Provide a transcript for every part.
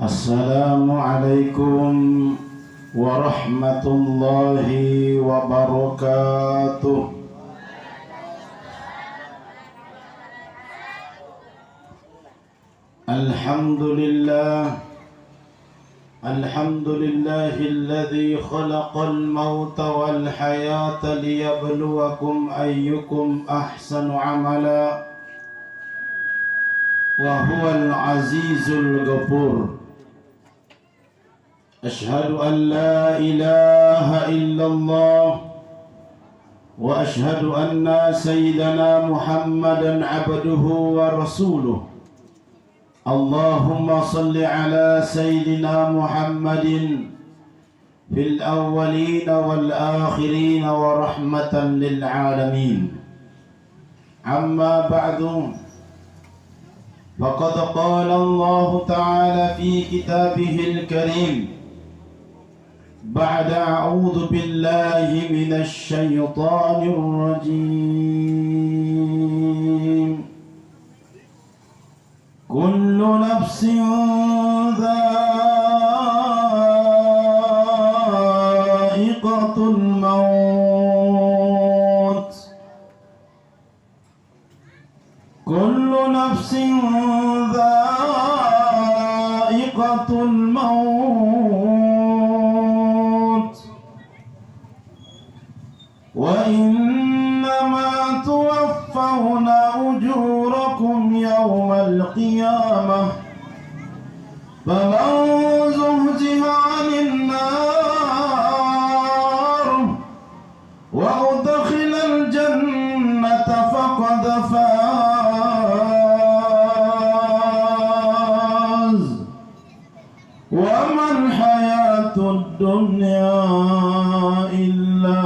Assalamualaikum warahmatullahi wabarakatuh. Alhamdulillah alladzi khalaqal mauta wal hayata liyabluwakum ayyukum ahsanu amala wa huwal azizul ghafur. Ashhadu an la ilaha illallah wa ashhadu anna sayyidana Muhammadan abduhu wa rasuluh. Allahumma salli ala sayyidina Muhammadin fil awwalin wal akhirin wa rahmatan lil alamin. Amma ba'du, faqad qala Allah ta'ala fi kitabihil karim بعد أعوذ بالله من الشيطان الرجيم كل نفس ذائقة الموت كل نفس ذائقة الموت وإنما توفون أجوركم يوم القيامة فمن زحزح عن النار وأدخل الجنة فقد فاز وما الحياة الدنيا إلا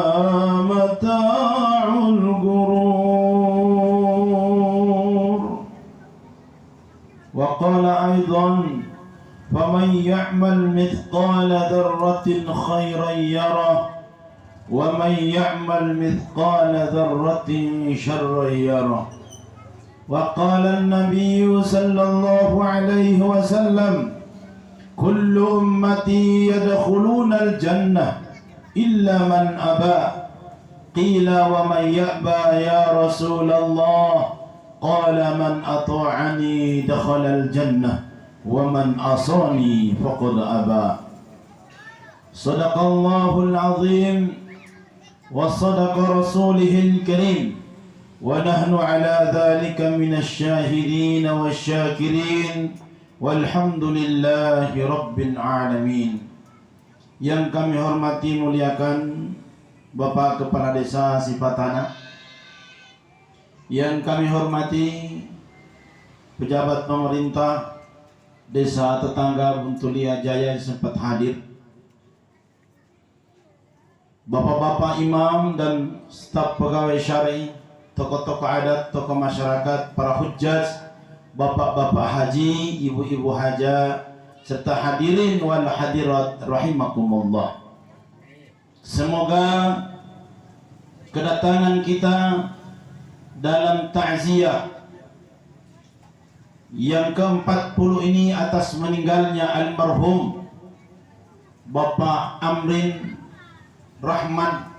متاع الغرور. وقال أيضا فمن يعمل مثقال ذرة خيرا يره ومن يعمل مثقال ذرة شرا يره. وقال النبي صلى الله عليه وسلم كل أمتي يدخلون الجنة إلا من أبى. قيل ومن يأبى يا رسول الله؟ قال من أطاعني دخل الجنة ومن عصاني فقد أبى. صدق الله العظيم وصدق رسوله الكريم ونحن على ذلك من الشاهدين والشاكرين walhamdulillahi rabbil alamin. Yang kami hormati muliakan Bapak Kepala Desa Sipatana, yang kami hormati pejabat pemerintah desa tetangga Buntulia Jaya yang sempat hadir, bapak-bapak imam dan staf pegawai syar'i, tokoh-tokoh adat, tokoh masyarakat, para hujjaj, bapak-bapak haji, ibu-ibu haja, serta hadirin wal hadirat rahimakumullah. Semoga kedatangan kita dalam takziah yang ke-40 ini atas meninggalnya almarhum Bapak Amrin Rahman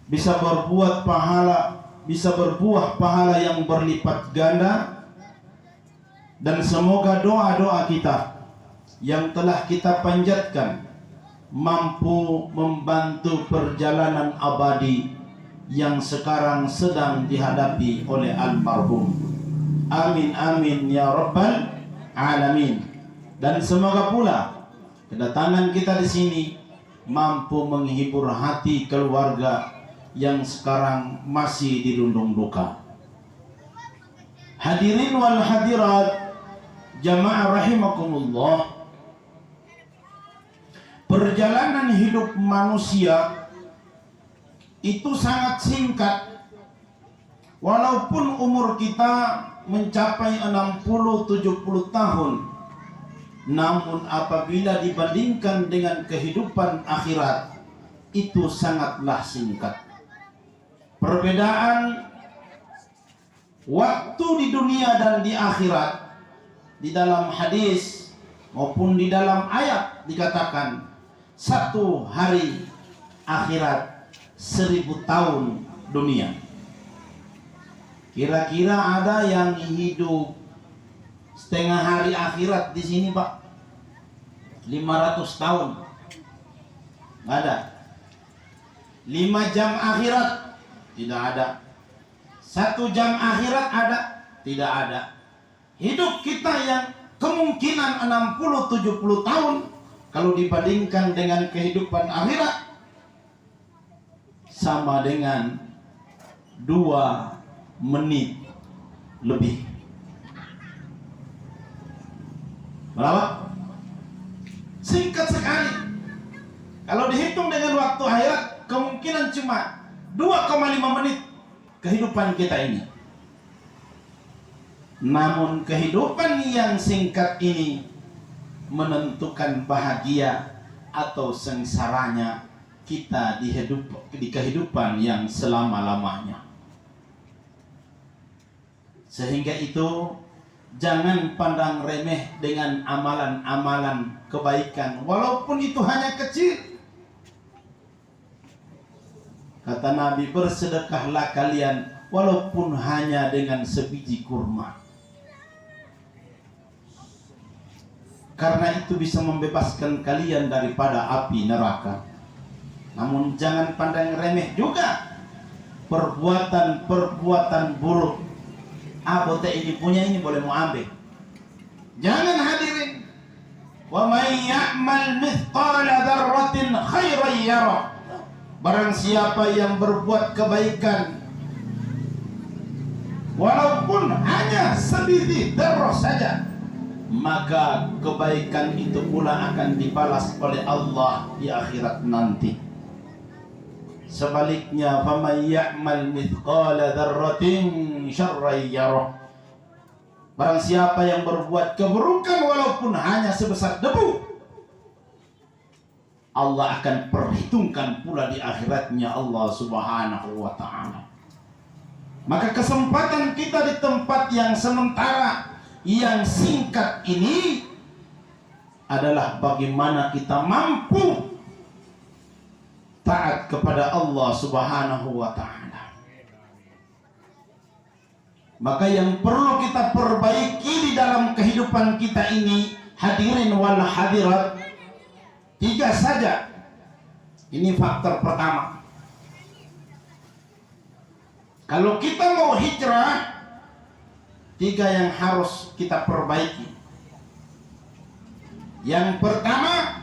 bisa berbuat pahala, bisa berbuah pahala yang berlipat ganda, dan semoga doa-doa kita yang telah kita panjatkan mampu membantu perjalanan abadi yang sekarang sedang dihadapi oleh almarhum. Amin amin ya rabbal alamin. Dan semoga pula kedatangan kita di sini mampu menghibur hati keluarga yang sekarang masih dirundung duka. Hadirin wal hadirat jamaah rahimakumullah, perjalanan hidup manusia itu sangat singkat. Walaupun umur kita mencapai 60-70 tahun, namun apabila dibandingkan dengan kehidupan akhirat, itu sangatlah singkat. Perbedaan waktu di dunia dan di akhirat, di dalam hadis maupun di dalam ayat dikatakan 1 hari akhirat 1000 tahun dunia. Kira-kira ada yang hidup setengah hari akhirat di sini, Pak? 500 tahun? Nggak ada. 5 jam akhirat? Tidak ada. 1 jam akhirat ada? Tidak ada. Hidup kita yang kemungkinan 60-70 tahun, kalau dibandingkan dengan kehidupan akhirat, sama dengan 2 menit lebih. Berapa? Singkat sekali. Kalau dihitung dengan waktu akhirat, kemungkinan cuma 2,5 menit kehidupan kita ini. Namun kehidupan yang singkat ini menentukan bahagia atau sengsaranya kita di kehidupan yang selama-lamanya. Sehingga itu jangan pandang remeh dengan amalan-amalan kebaikan, walaupun itu hanya kecil. Kata Nabi, bersedekahlah kalian walaupun hanya dengan sebiji kurma, karena itu bisa membebaskan kalian daripada api neraka. Namun jangan pandang remeh juga perbuatan-perbuatan buruk. Bote ini punya, ini boleh mau ambil. Jangan hadirin. Wa may ya'mal mithqala dzarratin khairan yara. Barang siapa yang berbuat kebaikan walaupun hanya sebiji dzarrah saja, maka kebaikan itu pula akan dibalas oleh Allah di akhirat nanti. Sebaliknya, faman ya'mal mithqala dzarratin syarran yarah. Barang siapa yang berbuat keburukan walaupun hanya sebesar debu, Allah akan perhitungkan pula di akhiratnya Allah Subhanahu wa ta'ala. Maka kesempatan kita di tempat yang sementara, yang singkat ini adalah bagaimana kita mampu taat kepada Allah Subhanahu wa ta'ala. Maka yang perlu kita perbaiki di dalam kehidupan kita ini, hadirin wal hadirat, 3 saja. Ini faktor pertama. Kalau kita mau hijrah, 3 yang harus kita perbaiki. Yang pertama,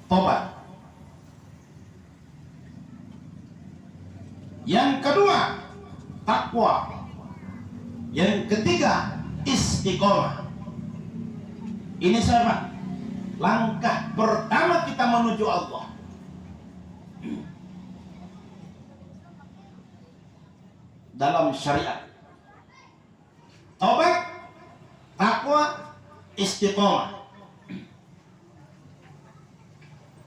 tobat. Yang kedua, takwa. Yang ketiga, istiqomah. Ini siapa? Langkah pertama kita menuju Allah. Dalam syariat, tobat, takwa, istiqomah.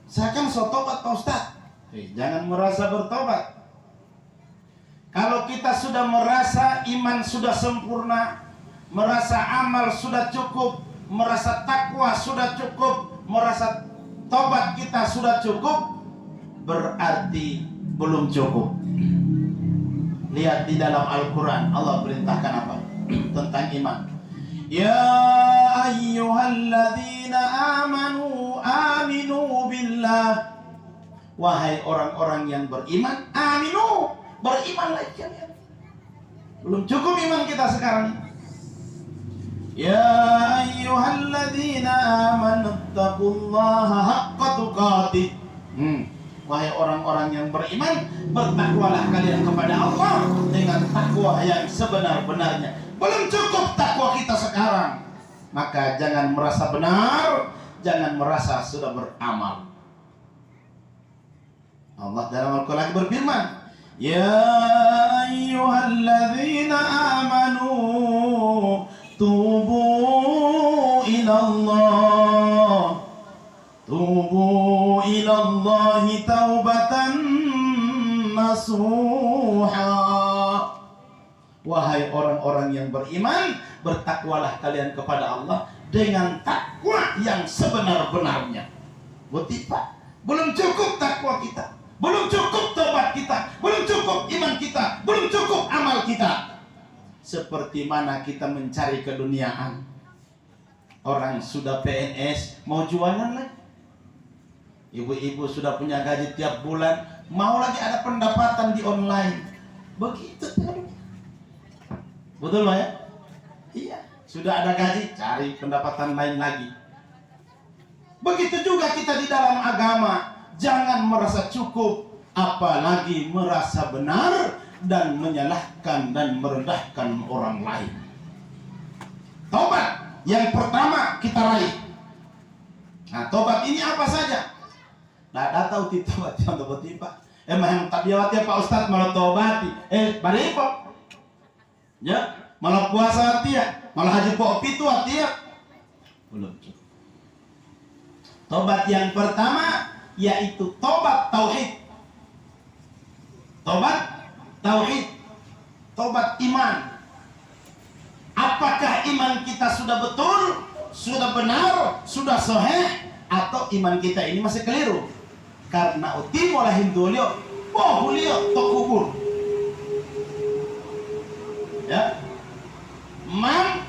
Saya kan so tobat Pak Ustaz. Jangan merasa bertobat. Kalau kita sudah merasa iman sudah sempurna, merasa amal sudah cukup, merasa takwa sudah cukup, merasa tobat kita sudah cukup, berarti belum cukup. Lihat di dalam Al-Quran, Allah perintahkan apa? Tentang iman. Ya ayyuhalladzina amanu aminu billah. Wahai orang-orang yang beriman, aminu, berimanlah kalian. Belum cukup iman kita sekarang. Ya ayyuhalladzina amanu taqullaha haqqa tuqatih. Wahai orang-orang yang beriman, bertakwalah kalian kepada Allah dengan takwa yang sebenar-benarnya. Belum cukup takwa kita sekarang, maka jangan merasa benar, jangan merasa sudah beramal. Allah dalam Al-Quran berfirman, ya ayyuhalladzina amanu tubu ilallah, tubu ilallahi taubatan nasuha. Wahai orang-orang yang beriman, bertakwalah kalian kepada Allah dengan takwa yang sebenar-benarnya. Betul Pak? Belum cukup takwa kita, belum cukup tobat kita, belum cukup iman kita, belum cukup amal kita. Seperti mana kita mencari keduniaan. Orang sudah PNS mau jualan lagi. Ibu-ibu sudah punya gaji tiap bulan, mau lagi ada pendapatan di online. Begitu. Betul Pak ya? Iya. Sudah ada gaji, cari pendapatan lain lagi. Begitu juga kita di dalam agama. Jangan merasa cukup, apalagi merasa benar dan menyalahkan dan merendahkan orang lain. Tobat yang pertama kita raih. Nah, tobat ini apa saja? Nah, tahu tobat yang tobat Pak. Emang tak biawat ya Pak Ustadz malah tobat. Bari Pak. Ya, malah puasa dia, malah haji kopi itu dia. Belum cukup. Tobat yang pertama yaitu tobat tauhid. Tobat tauhid. Tobat iman. Apakah iman kita sudah betul, sudah benar, sudah sahih, atau iman kita ini masih keliru? Karena uti mulai hindulio, pohulio tokubur. Ya. Man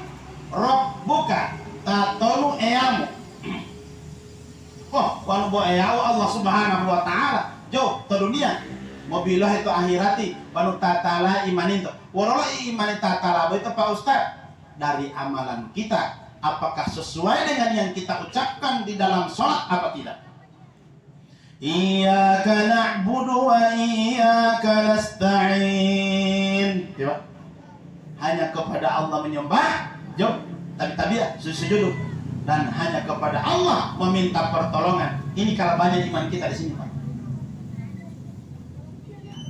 rabbuka tatonu eyamu. Oh, kalau bo eyamu Allah Subhanahu wa taala. Jauh ke dunia. Mobilah itu akhirati, banu tatala imanin itu. Walau imanin tatala itu Pak Ustaz, dari amalan kita, apakah sesuai dengan yang kita ucapkan di dalam sholat apa tidak? Iyyaka na'budu wa iyyaka nasta'in. Ya, hanya kepada Allah menyembah, jawab, tapi ya sujud, dan hanya kepada Allah meminta pertolongan. Ini kalau banyak iman kita di sini Pak.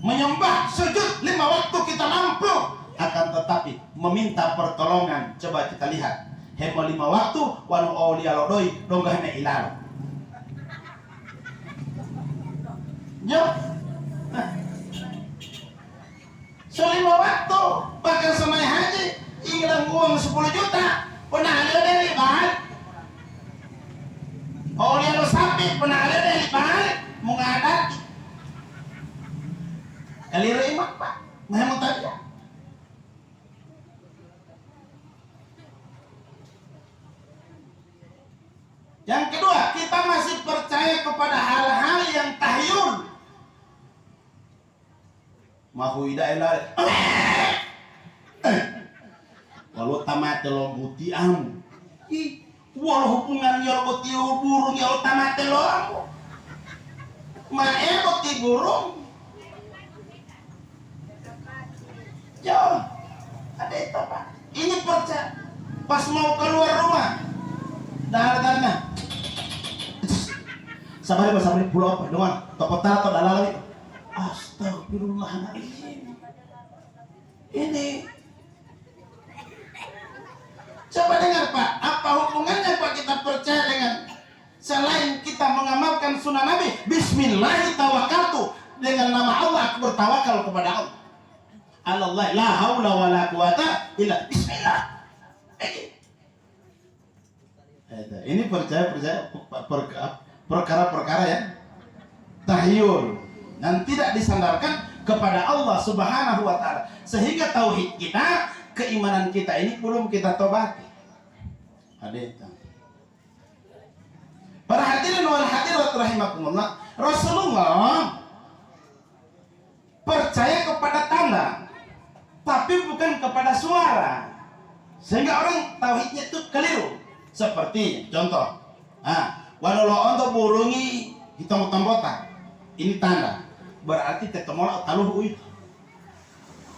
Menyembah, sujud 5 waktu kita mampu, akan tetapi meminta pertolongan. Coba kita lihat. Hemo 5 waktu, wanu awliya lodoi, donggahnya ilal. Yo. So 5 waktu, bahkan semai haji, hilang uang 10 juta, pernah ada dari balik. Awliya lo sapi, pernah ada dari balik, mengadat. Kaliru iman Pak, memang tadi. Yang kedua, kita masih percaya kepada hal-hal yang tahyul. Mahuida ilal. Walau tamat lo buti amu. Walau hubungan ya buti burung ya tamat lo amu. Mae buti burung. Jauh, ada itu Pak. Ini percaya. Pas mau keluar rumah, darahnya. Sabar pulau apa? Dengan toko tato dalalami. Astagfirullahaladzim. Ini. Coba dengar Pak, apa hubungannya Pak kita percaya dengan selain kita mengamalkan sunnah Nabi? Bismillahirrahmanirrahim. Dengan nama Allah aku bertawakal kepada Allah. Allah la haula wala quwata illa bismillah. Ini percaya perkara-perkara yang tahyul dan tidak disandarkan kepada Allah Subhanahu wa taala. Sehingga tauhid kita, keimanan kita ini belum kita tobati. Hadita. Para hadirin wal hadirat rahimakumullah, Rasulullah percaya kepada tanda, tapi bukan kepada suara, sehingga orang tauhidnya itu keliru. Seperti contoh, walau lo untuk burungi hitung tombota, ini tanda, berarti tetemola taluh itu,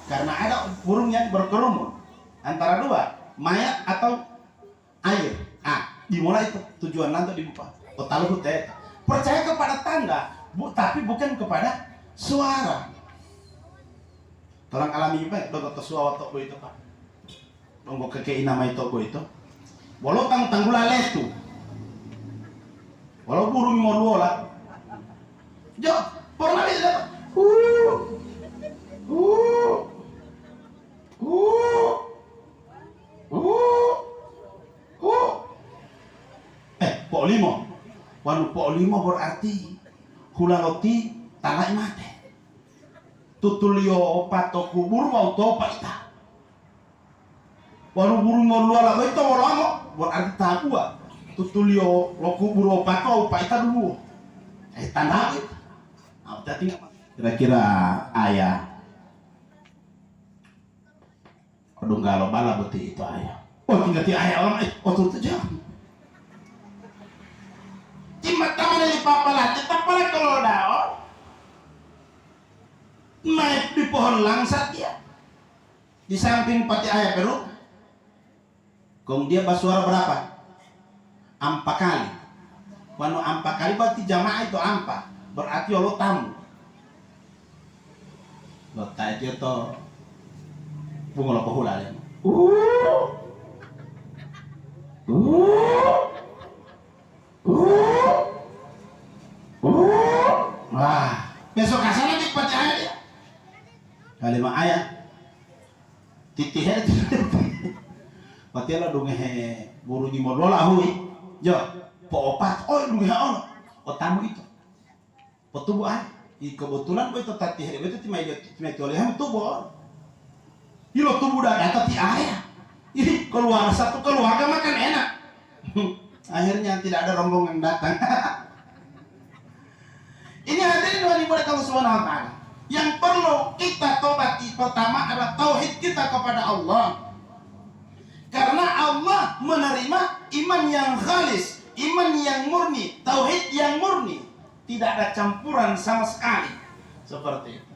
karena ada burung yang berkerumun antara dua, mayat atau air. Dimulai itu tujuan nanti dibuka. Taluh teh. Percaya kepada tanda, tapi bukan kepada suara. Orang alami Pak, dogo suara toko itu Pak. Dogo kekei nama itu itu. Walau tanggula letu. Walau burung mau luola. Jo, pernah lihat? pok limo. Wanu pok limo berarti hula roti tanah mate. Tutulio pato kubur mau to paita. Wanu burung mau luala itu walamo berarti tahua. Tutulio lo kubur pato paita dulu. Tanah itu. Nah, jadi kira-kira ayah. Aduh galau bala beti itu ayah. Oh tinggal ti ayah orang tuh jangan. Cuma taman di papalah, kita pala kalau daun naik di pohon langsat ya. Di samping pati ayah perut. Kong dia bersuara berapa? 4 kali. Wanu 4 kali berarti jamaah itu 4. Berarti Allah tamu. Lo tadi itu bunga lo pohula ya. Wah, besok kasar lagi baca ayat ya. Kalimat ayat. Titih itu. Pati lo dong buru di modal hui. Jo, po opat. Oh dong ono. Otamu itu. Potubu ayat. Kebetulan itu tati hari itu timai oleh ham tubuh. Ilo tubuh dah data ti ayah. Ini keluar satu keluarga makan enak. Akhirnya tidak ada rombongan datang. Ini hadirin wa ibadah Allah Subhanahu wa taala. Yang perlu kita tobati pertama adalah tauhid kita kepada Allah. Karena Allah menerima iman yang khalis, iman yang murni, tauhid yang murni. Tidak ada campuran sama sekali. Seperti itu.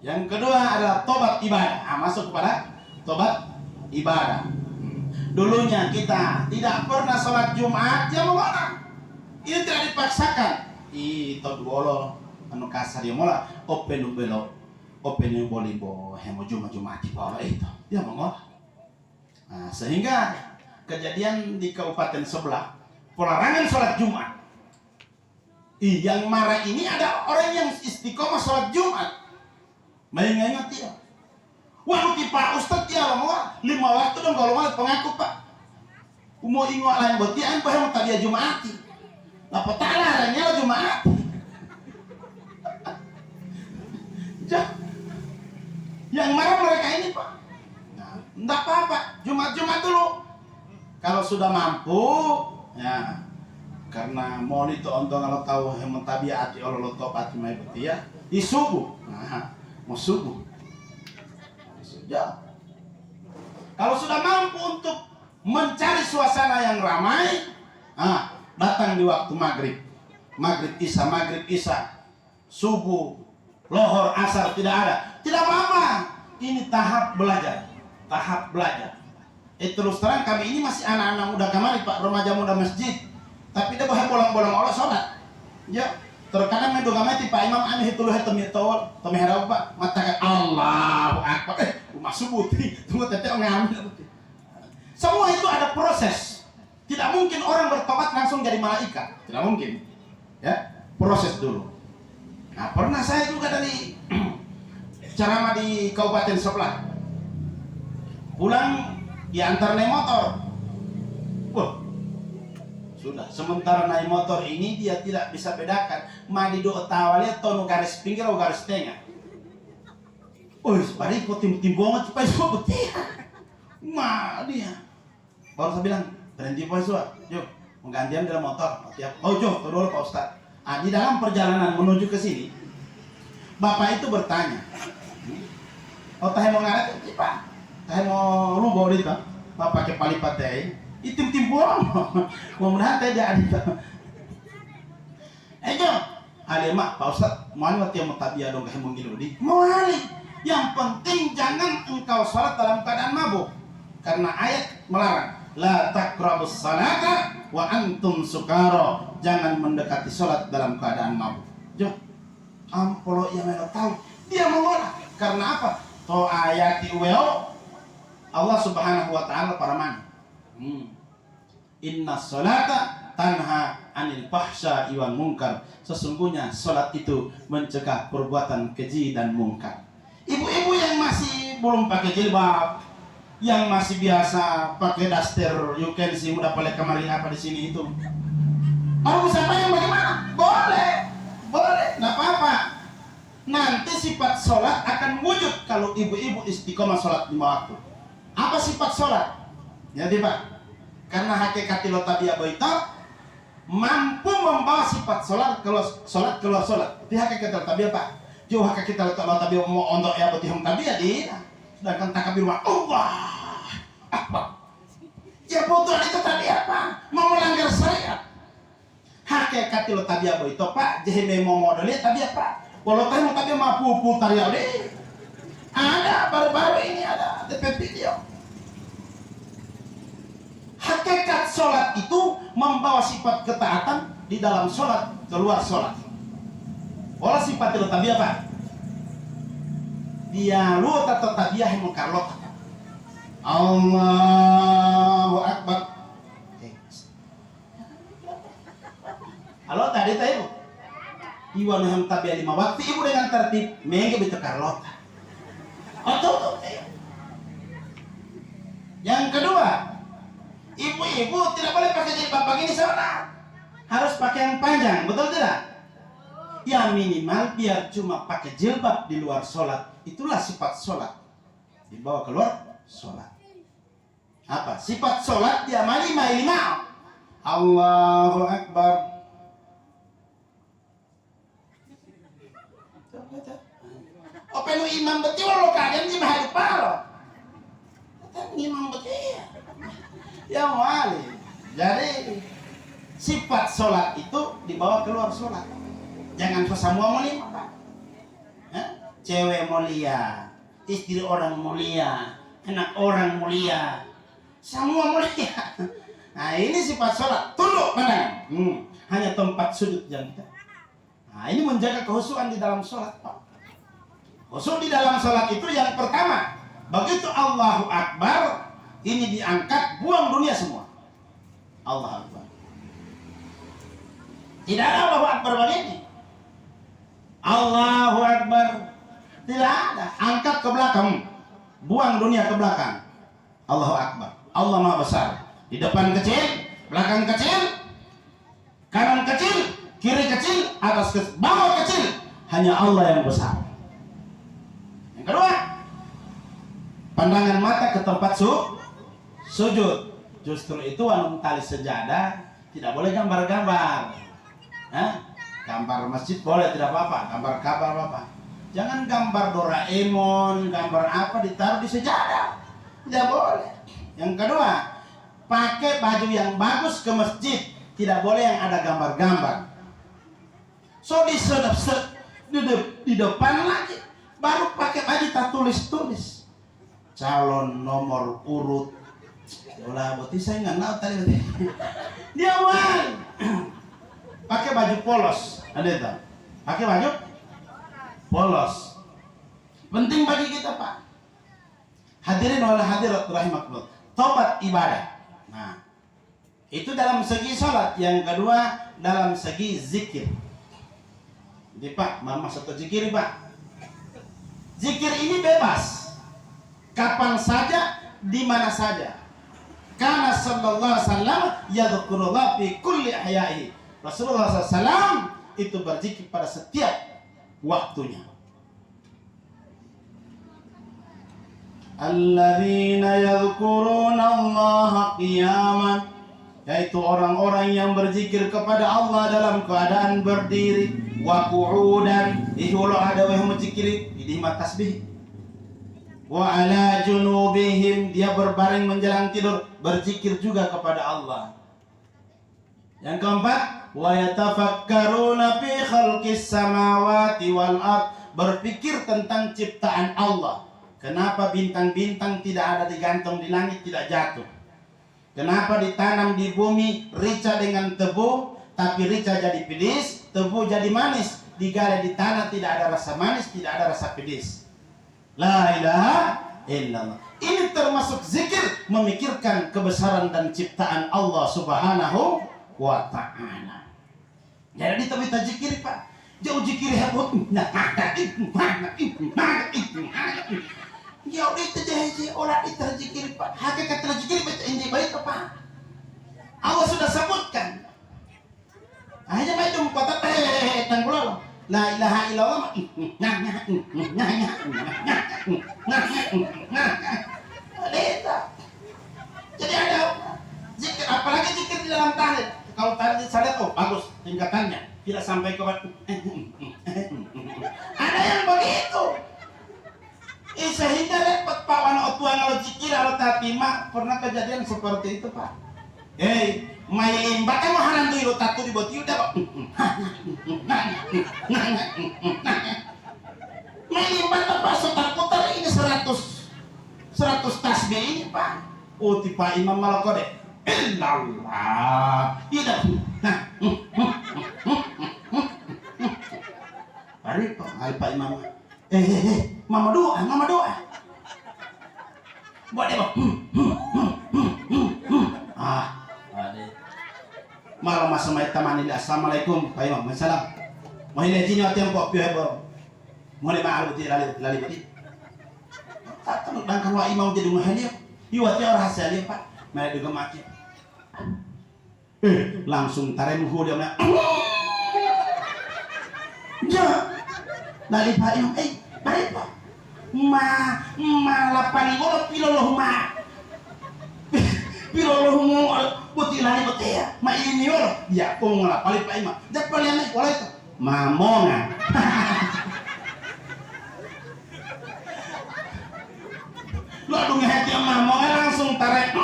Yang kedua adalah tobat ibadah. Nah, masuk kepada tobat ibadah. Dulunya kita tidak pernah sholat Jumat, ya mana? Ini tidak dipaksakan. Itu dulu anu kasar ya mola open ubelo open bolibo hemo Jumat di bawah itu. Ya mengolah. Nah, sehingga kejadian di kabupaten sebelah pelarangan sholat Jumat. Yang marah ini ada orang yang istiqomah sholat Jumat. Maingat dia. Wah, Pak Ustadz ya mau 5 waktu dong kalau mau pengaku Pak. Mau ingat lain boti apa yang tadi Jumat. Lah petala hanya Jumat. Yang marah mereka ini Pak. Nah, enggak apa-apa, Jumat dulu. Kalau sudah mampu, ya. Karena mau itu untuk kalau tahu yang mentabiati Allah lo topat mai beti ya, di subuh. Nah, mau subuh. Ya. Kalau sudah mampu untuk mencari suasana yang ramai, datang di waktu maghrib isya, subuh, lohor, asar tidak ada, tidak apa-apa. Ini tahap belajar. Terus terang kami ini masih anak-anak muda kemarin Pak, remaja muda masjid, tapi dia boleh bolong-bolong Allah sholat. Ya. Terkadang mendoga mati Pak Imam aneh itu loh temihara Pak matakan Allahu Akbar rumah subuh tunggu teteh ngambil. Semua itu ada proses. Tidak mungkin orang bertobat langsung jadi malaikat, tidak mungkin. Ya, proses dulu. Nah, pernah saya juga dari ceramah di kabupaten sebelah. Pulang diantar naik motor. Wah, sudah, sementara naik motor ini dia tidak bisa bedakan madi do tawalnya atau garis pinggir atau garis tengah. Oh, bari kok tim banget supaya semua betul. Ma dia. Baru saya bilang, berhenti Pak Iswa. Yuk, menggantian dalam motor. Oh, Jo, dulu Pak Ustaz. Di dalam perjalanan menuju ke sini, Bapak itu bertanya. Oh, teh mau ngaret, Pak. Teh mau lu bawa dia, Pak pakai palipat teh. Tim buang, mudah-mudahan tidak ada. Jo, mak Pak Ustaz, mau waktu yang mutabiah dong kayak mungkin di. Mau yang penting jangan engkau sholat dalam keadaan mabuk, karena ayat melarang. La taqrabus salata wa antum sukara. Jangan mendekati sholat dalam keadaan mabuk. Jo, ampolo yang mereka tahu dia mengolah. Karena apa? To ayati weo Allah Subhanahu wa taala para mani. Inna sholata tanha anil fahsya wal munkar. Sesungguhnya sholat itu mencegah perbuatan keji dan mungkar. Ibu-ibu yang masih belum pakai jilbab, Yang masih biasa pakai daster, you can see udah paling kemarin apa di sini itu. Mau siapa yang bagaimana? Boleh, boleh, nggak apa-apa. Nanti sifat sholat akan wujud kalau ibu-ibu istiqomah sholat 5 waktu. Apa sifat sholat? Jadi Pak, karena hakikat tabiat itu mampu membawa sifat sholat keluar sholat. Itu hakikat tabiat Pak. Jauh hakikat tabiat mau untuk ya betihum tabiat di. Sedangkan takbir Allah Akbar. Ya betul itu tadi apa? Mau melanggar syariat. Hakikat tabiat itu Pak. Jadi mau modalnya tabiat Pak. Kalau kamu tadi mampu putar ya deh. Ada baru-baru ini ada DP video. Hakikat sholat itu membawa sifat ketaatan di dalam sholat, keluar sholat. Olah sifat itu tabiat Pak. Dia lu atau tabiat yang mengkarlok. Allahu Akbar. Halo tadi tahu? Iwan yang tabiat 5 waktu ibu dengan tertib mega betul karlok. Oh tuh. Yang kedua, ibu-ibu tidak boleh pakai jilbab begini sholat. Harus pakai yang panjang, betul tidak? Ya minimal biar cuma pakai jilbab di luar sholat. Itulah sifat sholat. Dibawa keluar sholat. Apa? Sifat sholat diamali lima. Allahu Akbar. Oh pelu imam betul lo kalian di mahal palo. Imam betul. Ya wali. Jadi sifat sholat itu dibawa keluar sholat. Jangan semua mulia Pak. Cewek mulia, istri orang mulia, anak orang mulia, semua mulia. Nah ini sifat sholat. Tunduk pandang. Hanya tempat sujud yang kita. Nah ini menjaga kehusuan di dalam sholat Pak. Khusyuk di dalam sholat itu yang pertama. Begitu Allahu Akbar, ini diangkat, buang dunia semua. Allahu Akbar. Tidak ada Allahu Akbar begini. Allahu Akbar. Tidak ada. Angkat ke belakang, buang dunia ke belakang. Allahu Akbar. Allah Maha Besar. Di depan kecil, belakang kecil, kanan kecil, kiri kecil, atas kecil, bawah kecil. Hanya Allah yang besar. Yang kedua, pandangan mata ke tempat sujud. Justru itu anu tali sejadah tidak boleh gambar-gambar. Gambar masjid boleh tidak apa-apa, gambar kabar apa. Jangan gambar Doraemon, gambar apa ditaruh di sejadah. Tidak boleh. Yang kedua, pakai baju yang bagus ke masjid, tidak boleh yang ada gambar-gambar. So di depan lagi. Baru pakai baju tak tulis-tulis calon nomor urut. Yolah, berarti saya nggak tahu tadi. Dia awal pakai baju polos, ada itu. Pakai baju polos. Penting bagi kita Pak. Hadirin wal hadirat rahimakumullah. Tobat ibadah. Nah, itu dalam segi sholat. Yang kedua dalam segi zikir. Jadi Pak, mama satu zikir Pak. Zikir ini bebas, kapan saja, di mana saja. Karena sallallahu alaihi wasallam yadhkurullah fi kulli ahya'i. Rasulullah SAW itu berzikir pada setiap waktunya. Alladzina yadhkuruna Allah qiyaman, yaitu orang-orang yang berzikir kepada Allah dalam keadaan berdiri, wa qu'udan, ihulu ada yang berzikir di tasbih, wa ala junubihim, dia berbaring menjelang tidur berzikir juga kepada Allah. Yang keempat, wa yatafakkaruna fi khalqis samawati wal ard, berpikir tentang ciptaan Allah. Kenapa bintang-bintang tidak ada digantung di langit, tidak jatuh? Kenapa ditanam di bumi rica dengan tebu, tapi rica jadi pedis, tebu jadi manis? Digali di tanah tidak ada rasa manis, tidak ada rasa pedis. La ilaha illallah. Ini termasuk zikir, memikirkan kebesaran dan ciptaan Allah Subhanahu wa ta'ala. Jadi kita zikir Pak. Jauh zikir hebut. Ya udah itu je orang itu zikir Pak. Hakikat zikir baca ini baik apa? Allah sudah sebutkan. Hanya macam kata tanggulah. La ilaha illallah. Jadi ada zikir, apalagi zikir di dalam tahlil. Kalau tahlil sadar, oh bagus tingkatannya, tidak sampai ke ada yang begitu. Sehingga repot Pak wana otua kalau zikir kalau tatima pernah kejadian seperti itu Pak. Mai limba mau haran tuh tatu di boti udah Pak. Mai limba Pak setar-putar ini 100 tasbih ini Pak. Oh tipe imam malah kode. Illallah. Iya. Hari Pak, Pak imam. Mama doa. Buat dia Pak. Malam masa mai taman ini. Assalamualaikum Pak imam. Assalam. Mau ini jini hati yang kok piye bro. Mau ni maal buti lali buti. Tak tahu dan kalau imam jadi mahali. Iwat ya rahasia dia Pak. Mereka juga mati. Langsung tarik muhu dia nak. Ya. Dari Pak imam, baik Pak. Lapan ngoro piloloh ma. Piloloh putih lari putih ya. Ma ini ngoro. Ya, kau ngelapali Pak imam. Dak pali anak wala itu. Mamongan. Lalu ngehati mamongan langsung tarik.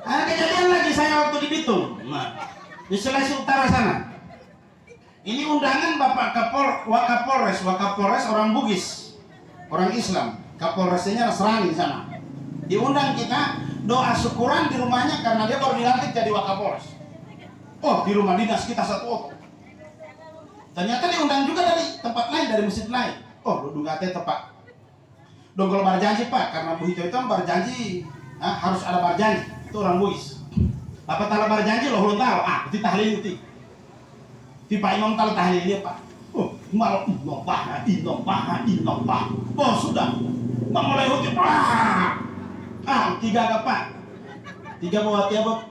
Ada kejadian lagi saya waktu di Bitung. Nah, di Sulawesi Utara sana. Ini undangan Bapak Wakapolres orang Bugis, orang Islam. Kapolresnya Nasrani di sana. Diundang kita doa syukuran di rumahnya karena dia baru dilantik jadi Wakapolres. Oh, di rumah dinas kita satu. Ternyata diundang juga dari tempat lain, dari masjid lain. Oh, dungatnya tepat. Dongkol berjanji Pak, karena Bu Hito itu berjanji, harus ada berjanji. Itu orang Bugis. Apa tala berjanji loh belum tahu. Itu tahlil itu. Di Pak Imam tala tahlil dia Pak. Oh, malah inobah. Oh sudah. Mulai hujan. Tiga apa Pak? Tiga bawa tiap.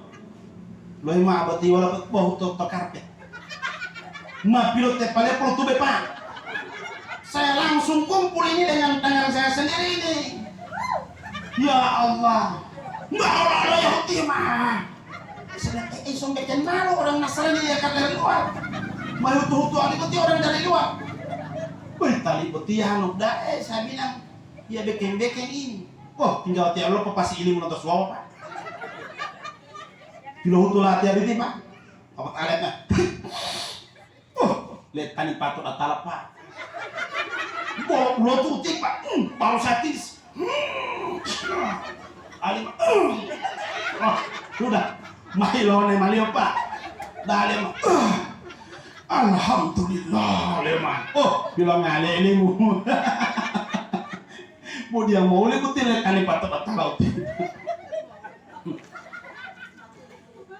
Loh mah abati wala bawa to karpet. Ma pilot tepalnya perlu tuh Pak. Saya langsung kumpul ini dengan tangan saya sendiri ini. Ya Allah. Nggak orang Yahudi mah. Sumpah kenal orang Nasrani ya kan dari luar. Mau tuh alikuti orang dari luar. Wih tali putih hanuk dah. Saya bilang dia beken ini. Oh tinggal tiap lo pasti ini menonton suara Pak. Kilo hutu latihan itu Pak. Apa aletnya? Lihat tani patut atalap Pak. Bolok tuh Pak. Baru satis. Alim. Sudah. Mahilone malio Pak. Dalim. Alhamdulillah leman. Oh, bilang ngale ilmu. Mau dia mau ikutin tani patut atalap.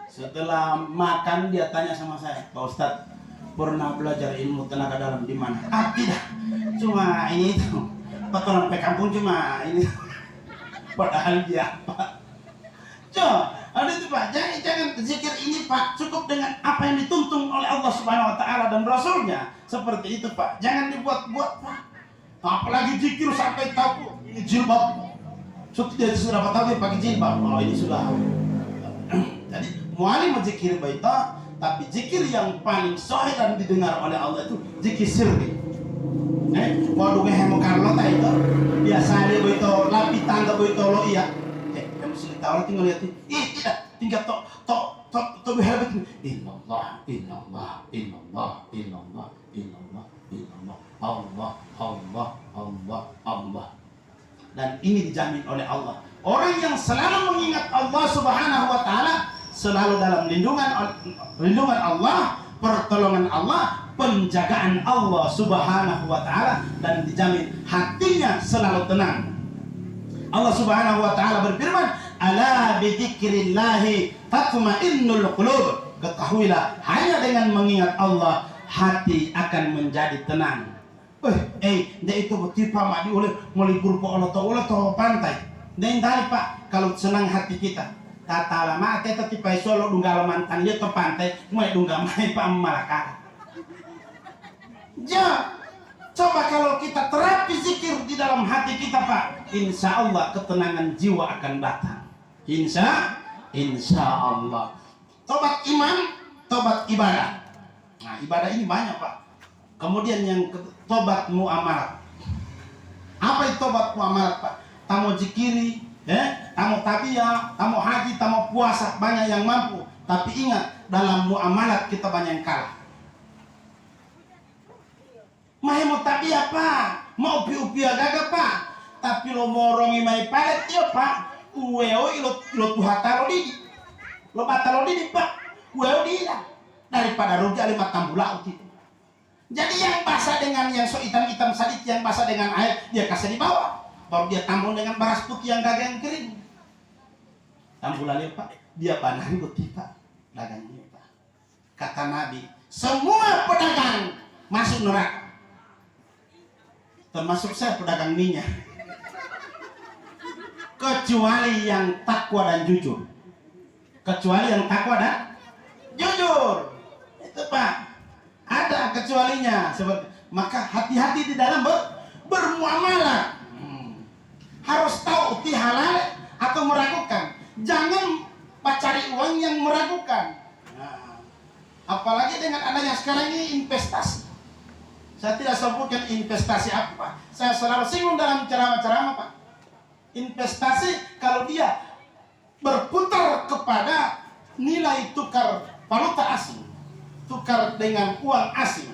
Setelah makan dia tanya sama saya, Pak Ustadz, pernah belajar ilmu tenaga dalam di mana? Tidak, cuma ini itu. Pak orang kampung cuma ini. Padahal dia Pak. Ada itu Pak. Jangan zikir ini Pak. Cukup dengan apa yang dituntun oleh Allah Subhanahu Wa Taala dan Rasulnya. Seperti itu Pak. Jangan dibuat-buat Pak. Apalagi zikir sampai tahu ini jilbab. Sudah tahu dia pakai jilbab. Oh ini sudah. Jadi mualim zikir baita, tapi zikir yang paling sahih dan didengar oleh Allah itu zikir sirri. Waduh hemo karlo ta itu biasa dia baita lapi tangga baita lo iya. Kamu sudah tahu tinggal lihat tidak tinggal to berhebat. Illallah Allah. Dan ini dijamin oleh Allah. Orang yang selalu mengingat Allah Subhanahu Wa Taala selalu dalam lindungan Allah, pertolongan Allah, penjagaan Allah Subhanahu Wa Taala, dan dijamin hatinya selalu tenang. Allah Subhanahu Wa Taala berfirman, "Ala bi dzikrillahi tatma'innul qulub." Ketahuilah, hanya dengan mengingat Allah hati akan menjadi tenang. Dia itu tipa mak diulih melibur po olo to pantai. Dan dari Pak, kalau senang hati kita, tata lama kita tipa solo dunggal mantan dia to pantai, mulai dunggal mai Pak Malaka. Ya, coba kalau kita terapi zikir di dalam hati kita Pak, insya Allah ketenangan jiwa akan datang. Insya Allah. Tobat iman, tobat ibadah. Nah, ibadah ini banyak Pak. Kemudian yang tobat muamalat. Apa itu tobat muamalat Pak? Tamu zikiri, tamu tabiyah, tamu haji, tamu puasa, banyak yang mampu. Tapi ingat, dalam muamalat kita banyak yang kalah. Mau tabiyah Pak, mau upi-upi agak Pak. Tapi lo morongi mai palet ya Pak. Uweo ilo tuhataro didi. Lo batalo didi Pak. Uweo dida. Daripada rugi alimat tambula itu. Jadi yang basah dengan yang so hitam-hitam sadit, yang basah dengan air, dia kasih di bawah. Baru dia tambung dengan beras putih yang kagak yang kering. Tambulannya Pak, dia panahin putih Pak. Dagangnya Pak. Kata Nabi, semua pedagang masuk neraka. Termasuk saya pedagang minyak. Kecuali yang takwa dan jujur. Kecuali yang takwa dan jujur. Itu Pak. Ada kecualinya. Maka hati-hati di dalam bermuamalah. Harus tahu uti halal atau meragukan. Jangan cari uang yang meragukan. Nah, apalagi dengan adanya sekarang ini investasi. Saya tidak sebutkan investasi apa. Saya selalu singgung dalam ceramah-ceramah Pak. Investasi kalau dia berputar kepada nilai tukar valuta asing, tukar dengan uang asing,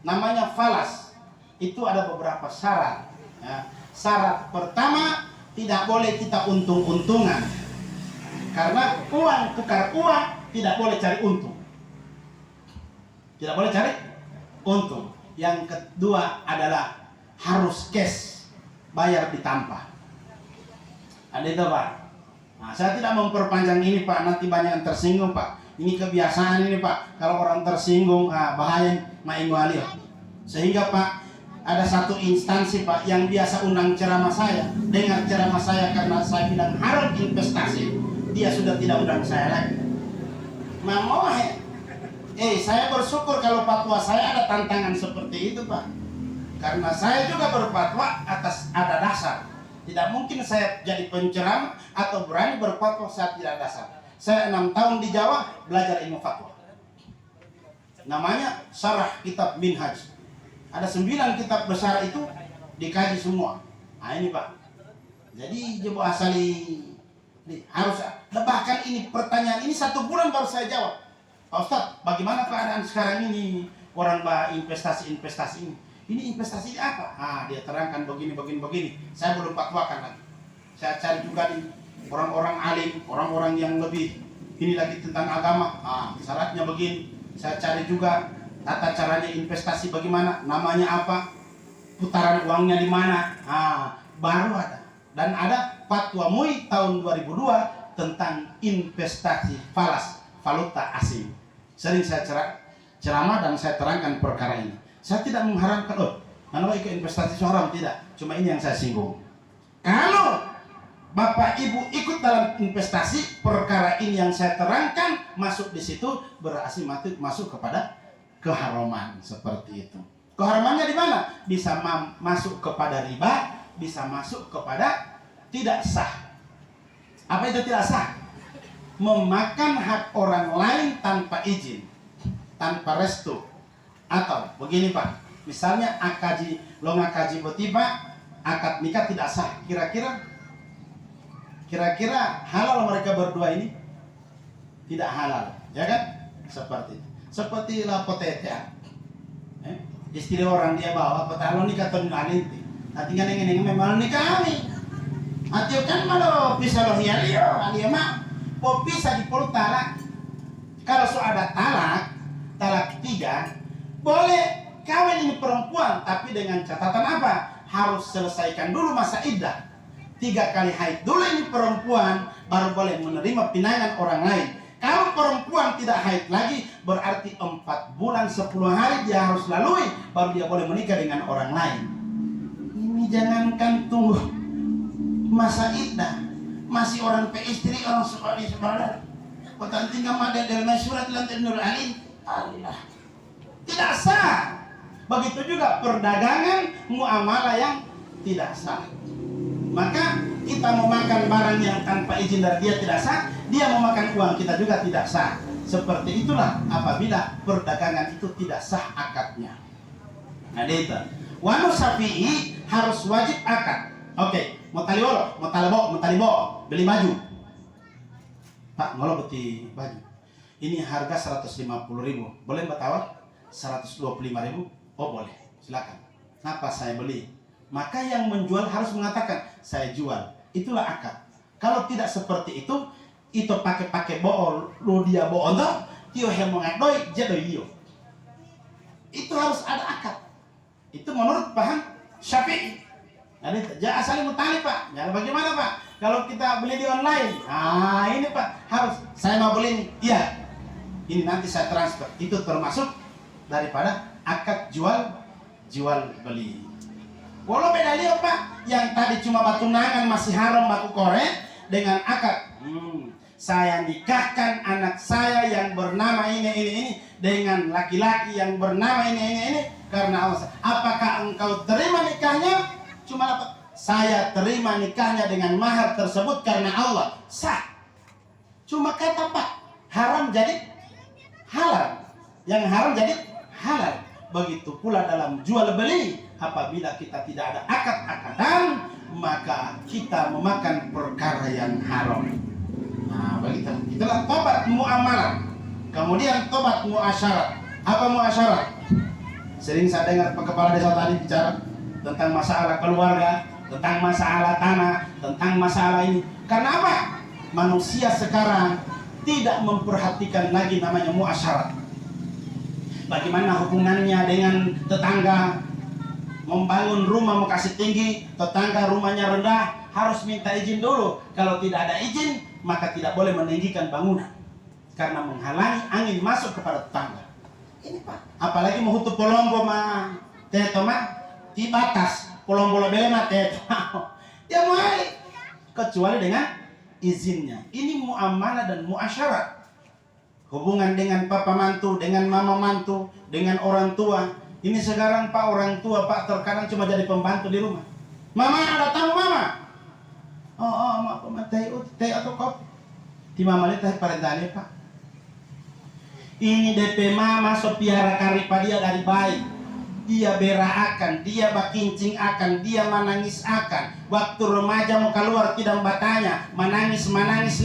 namanya falas. Itu ada beberapa syarat. Ya. Syarat pertama, tidak boleh kita untung-untungan, karena uang tukar uang tidak boleh cari untung. Tidak boleh cari untung. Yang kedua adalah harus cash, bayar ditampah. Ada itu Pak. Nah, saya tidak memperpanjang ini Pak, nanti banyak yang tersinggung Pak. Ini kebiasaan ini Pak, kalau orang tersinggung bahaya maingualio. Sehingga Pak, ada satu instansi Pak yang biasa undang ceramah saya, dengar ceramah saya karena saya bilang harus investasi, dia sudah tidak undang saya lagi. Saya bersyukur kalau fatwa saya ada tantangan seperti itu Pak. Karena saya juga berfatwa atas ada dasar. Tidak mungkin saya jadi penceramah atau berani berfatwa saat tidak dasar. Saya 6 tahun di Jawa belajar ilmu fatwa. Namanya Syarah Kitab Minhaj. Ada 9 kitab besar itu dikaji semua. Nah ini Pak. Jadi jebo asali harus. Bahkan ini pertanyaan ini 1 bulan baru saya jawab. Pak Ustadz, bagaimana keadaan sekarang ini orang investasi ini? Ini investasi apa? Dia terangkan begini. Saya belum fatwakan lagi. Saya cari juga di orang-orang alim, orang-orang yang lebih ini lagi tentang agama. Syaratnya begini. Saya cari juga tata caranya investasi bagaimana, namanya apa, putaran uangnya di mana. Baru ada. Dan ada fatwa MUI tahun 2002 tentang investasi falas, valuta asing. Sering saya ceramah dan saya terangkan perkara ini. Saya tidak mengharamkan, karena ikut investasi haram, tidak. Cuma ini yang saya singgung. Kalau Bapak Ibu ikut dalam investasi, perkara ini yang saya terangkan masuk di situ, berarti masuk kepada keharaman seperti itu. Keharamannya di mana? Bisa masuk kepada riba, bisa masuk kepada tidak sah. Apa itu tidak sah? Memakan hak orang lain tanpa izin, tanpa restu. Atau begini Pak, misalnya lo ngakaji botiba, akad nikah tidak sah. Kira-kira halal mereka berdua ini? Tidak halal, ya kan? Seperti itu. Seperti lapotete. Istri orang dia bawa petalo nikah ton alinti. Nanti ngeneng memang nikah kami. Atau kan malo bisa lo hialio, alia mah. Po bisa dipuluh talak. Kalau so ada talak 3, boleh kawin ini perempuan, tapi dengan catatan apa? Harus selesaikan dulu masa iddah. 3 kali haid dulu ini perempuan, baru boleh menerima pinangan orang lain. Kalau perempuan tidak haid lagi, berarti 4 bulan 10 hari dia harus lalui baru dia boleh menikah dengan orang lain. Ini jangankan tunggu masa iddah, masih orang istri, orang sekolah. Bukan tinggal mada dalam surat lantai Nur Ali. Allah. Tidak sah. Begitu juga perdagangan muamalah yang tidak sah. Maka kita memakan barang yang tanpa izin dari dia tidak sah, dia memakan uang kita juga tidak sah. Seperti itulah apabila perdagangan itu tidak sah akadnya. Nah itu. Wanu Syafi'i harus wajib akad. Oke, mau talibo, beli baju. Pak, ngolo beti baju. Ini harga 150.000. Boleh Mbak tawar? 125.000. Oh boleh, silakan. Kenapa saya beli? Maka yang menjual harus mengatakan saya jual. Itulah akad. Kalau tidak seperti itu pakai bohong, lu dia bohong toh, tio yang mengadoi jadi iyo. Itu harus ada akad. Itu menurut paham Syafi'i. Jadi jangan saling mutali Pak. Jangan bagaimana Pak? Kalau kita beli di online, ini Pak harus saya mau beli ini. Iya. Ini nanti saya transfer. Itu termasuk daripada akad jual beli. Kalau beda lihat Pak, yang tadi cuma batu nangan masih haram batu korek dengan akad. Saya nikahkan anak saya yang bernama ini dengan laki-laki yang bernama ini karena Allah. Apakah engkau terima nikahnya? Cuma dapat saya terima nikahnya dengan mahar tersebut karena Allah. Sah. Cuma kata Pak, haram jadi halal. Yang haram jadi halal. Begitu pula dalam jual beli, apabila kita tidak ada akad-akadan, maka kita memakan perkara yang haram. Nah, begitu. Itulah tobat muamalah. Kemudian tobat muasyarat. Apa muasyarat? Sering saya dengar kepala desa tadi bicara tentang masalah keluarga, tentang masalah tanah, tentang masalah ini. Karena apa? Manusia sekarang tidak memperhatikan lagi namanya muasyarat. Bagaimana hubungannya dengan tetangga? Membangun rumah mau kasih tinggi, tetangga rumahnya rendah, harus minta izin dulu. Kalau tidak ada izin, maka tidak boleh meninggikan bangunan karena menghalangi angin masuk kepada tetangga. Ini Pak, apalagi mau hutu polombo mah teto mah di batas polombo bele mah teto. Dia mau kecuali dengan izinnya. Ini muamalah dan muasyarat. Hubungan dengan papa mantu, dengan mama mantu, dengan orang tua. Ini sekarang Pak orang tua Pak terkadang cuma jadi pembantu di rumah. Mama ada tamu Mama. Mak teh atau kopi. Di Mama ini teh parentale Pak. Ini DP Mama so piara karipa dia dari bayi. Dia beraakan, dia bakincing akan, dia menangis akan. Waktu remaja mau keluar tidak bertanya, menangis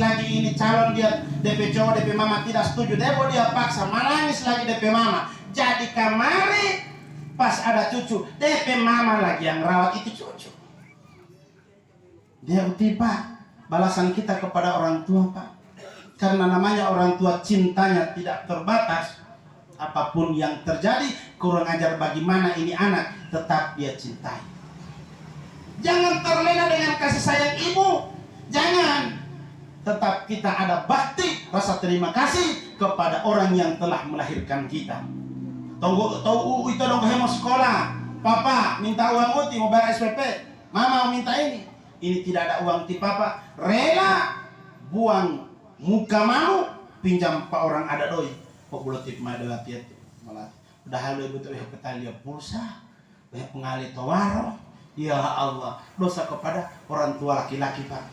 lagi ini calon dia DP cowok DP Mama tidak setuju. Dia paksa menangis lagi DP Mama. Jadi kamari pas ada cucu DP Mama lagi yang rawat itu cucu. Dia uti Pak, balasan kita kepada orang tua Pak. Karena namanya orang tua cintanya tidak terbatas. Apapun yang terjadi, kurang ajar bagaimana ini anak, tetap dia cintai. Jangan terlena dengan kasih sayang ibu. Jangan. Tetap kita ada bakti, rasa terima kasih kepada orang yang telah melahirkan kita. Tahu itu dong mau sekolah. Papa minta uang uti mau bayar SPP. Mama minta ini. Ini tidak ada uang ti papa. Rela buang muka mau pinjam pak orang ada doi. Populatif madalah tiat malah udah halu betul ya petalia pulsa. Banyak pengali tawaro. Ya Allah, dosa kepada orang tua laki-laki Pak.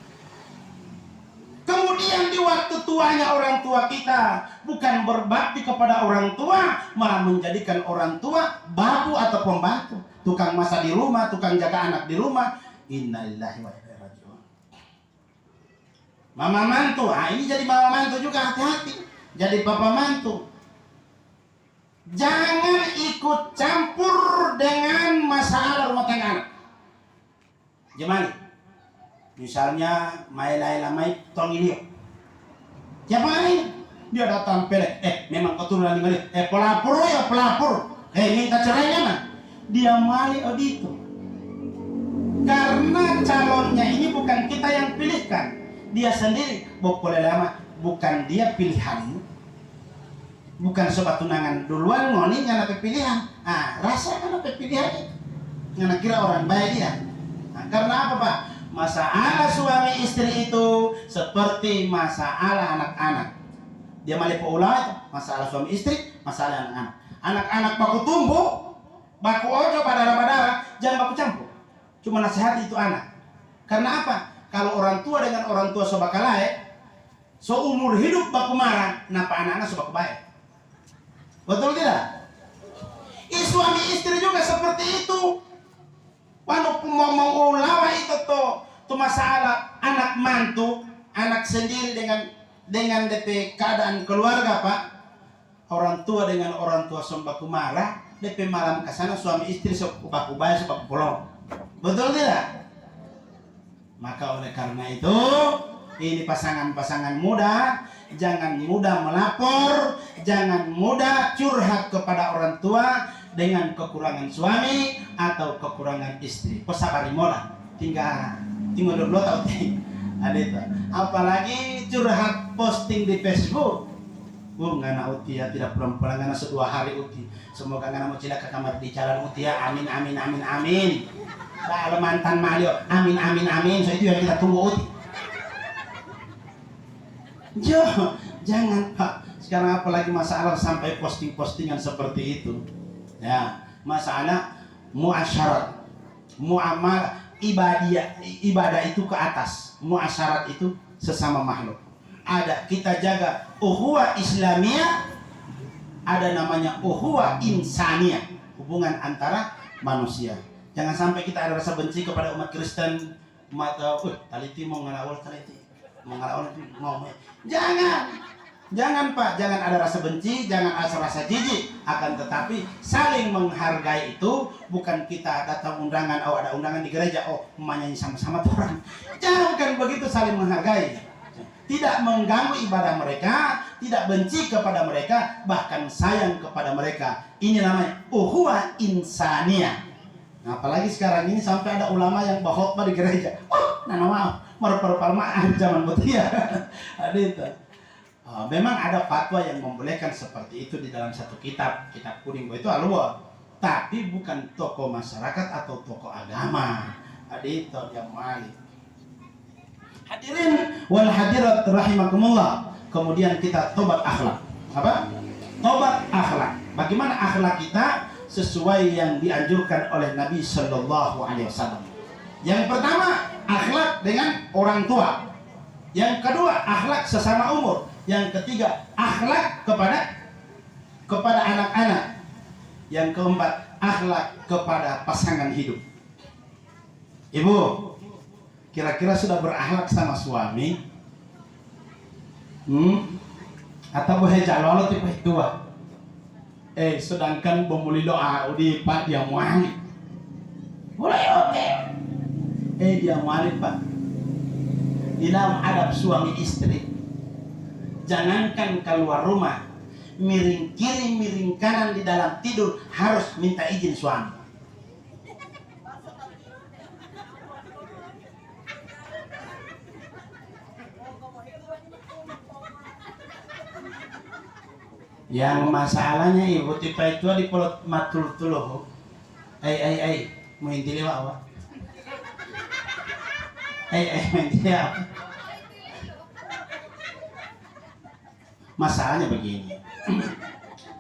Kemudian di waktu tuanya orang tua kita bukan berbakti kepada orang tua, malah menjadikan orang tua babu atau pembantu, tukang masak di rumah, tukang jaga anak di rumah. Innalillahi wa inna ilaihi raji'un. Mama mantu, ini jadi mama mantu juga, hati-hati. Jadi papa mantu. Jangan ikut campur dengan masalah rumah tangga anak. Gimana? Misalnya Laila Mai tong ini. Siapa ini? Dia datang pelek. Memang keturunan ini. Pelapor ya pelapor. Minta cerainya mah. Dia mali itu. Karena calonnya ini bukan kita yang pilihkan. Dia sendiri. Boleh lama. bukan dia pilihanmu, bukan sobat tunangan duluan ngoni ngana pilihan. Rasa ngana pilihan itu ngana kira orang baik dia. Karena apa Pak? Masalah suami istri itu seperti masalah anak-anak. Dia malipo ulah itu masalah suami istri, masalah anak-anak. Anak-anak baku tumbuh, baku ojo badara-badara, jangan baku campur. Cuma nasihat itu anak. Karena apa? Kalau orang tua dengan orang tua so bakal lain, seumur hidup baku marah, napa anak-anak so baku baik. Betul tidak? Suami istri juga seperti itu. Walaupun mau lawa itu tuh masalah anak mantu, anak sendiri dengan DP keadaan keluarga Pak. Orang tua dengan orang tua baku marah, DP malam kesana suami istri baku baik, baku pulang. Betul tidak? Maka oleh karena itu, ini pasangan-pasangan muda, jangan mudah melapor, jangan mudah curhat kepada orang tua dengan kekurangan suami atau kekurangan istri. Pesabari mola, tinggal dulu tahu ada itu. Apalagi curhat posting di Facebook. Ngana uti ya tidak pulang-pulang ngana sedua hari uti. Semoga ngana mau cilaka ke kamar di jalan uti ya. Amin amin amin amin. Kalau mantan malio, amin amin amin. So itu yang kita tunggu uti. Jangan Pak. Sekarang apalagi masalah sampai posting-postingan seperti itu. Ya, masalah muasyarat, muamalah ibadah itu ke atas, muasyarat itu sesama makhluk. Ada kita jaga ukhuwah Islamiyah, ada namanya ukhuwah insaniyah, hubungan antara manusia. Jangan sampai kita ada rasa benci kepada umat Kristen, umat taliti mau ngelawal taliti, mau ngelawal mau. Jangan Pak, jangan ada rasa benci, jangan ada rasa jijik. Akan tetapi saling menghargai itu bukan kita datang undangan, ada undangan di gereja, menyanyi sama-sama orang. Jangan begitu, saling menghargai. Tidak mengganggu ibadah mereka, tidak benci kepada mereka, bahkan sayang kepada mereka. Ini namanya ukhuwah insaniyah. Nah, apalagi sekarang ini sampai ada ulama yang bahotbah di gereja. Maaf, marupalma zaman betia. Ada itu. Memang ada fatwa yang membolehkan seperti itu di dalam satu kitab kuning itu alwa, tapi bukan tokoh masyarakat atau tokoh agama. Itu yang malik. Hadirin wal hadirat rahimakumullah. Kemudian kita tobat akhlak. Apa? Tobat akhlak. Bagaimana akhlak kita sesuai yang dianjurkan oleh Nabi Shallallahu Alaihi Wasallam. Yang pertama, akhlak dengan orang tua. Yang kedua, akhlak sesama umur. Yang ketiga, akhlak kepada anak-anak. Yang keempat, akhlak kepada pasangan hidup. Ibu, kira-kira sudah berakhlak sama suami? Atau boleh jalolo tipe tua? Sedangkan bomuli doa di Pak dia muali. Boleh oke. Dia muali Pak. Di dalam adab suami istri. Jangankan keluar rumah, miring kiri, miring kanan di dalam tidur harus minta izin suami. Yang masalahnya ibu tipe itu di polot matul tuluh. Mau inti lewat apa? Mau inti lewat. Masalahnya begini.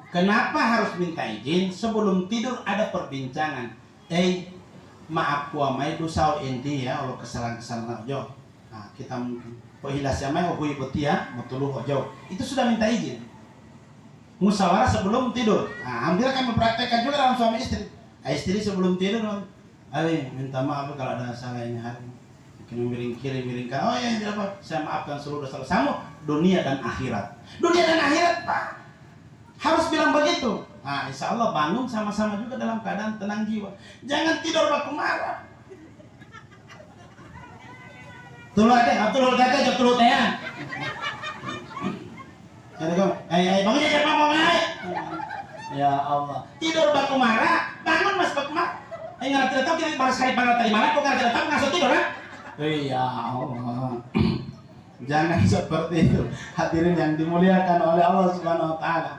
Kenapa harus minta izin? Sebelum tidur ada perbincangan. Maaf kuamai dosau inti ya, Allah kesalahan-kesalahan ojo. Nah, kita mungkin pohilas yamai hui betia, mutuluh ojo. Itu sudah minta izin. Musyawarah sebelum tidur. Nah, hampir kami mempraktekkan juga dalam suami istri. Istri sebelum tidur, minta maaf kalau ada salah ini hari. Mungkin miring kiri, miring kanan. Tidak apa. Saya maafkan seluruh dosa kamu, dunia dan akhirat. Dunia dan akhirat Pak, harus bilang begitu. Nah, insya Allah bangun sama-sama juga dalam keadaan tenang jiwa. Jangan tidur baku marah. Tuluh teh. Bangun ya siapa mau naik? Ya Allah. Tidur baku marah, bangun mas baku marah. Nggak tidak tahu kita baru sekali panggil tadi mana, kok nggak tidak tahu ngasuh tidur kan? Ya Allah. Jangan seperti itu. Hadirin yang dimuliakan oleh Allah Subhanahu wa taala.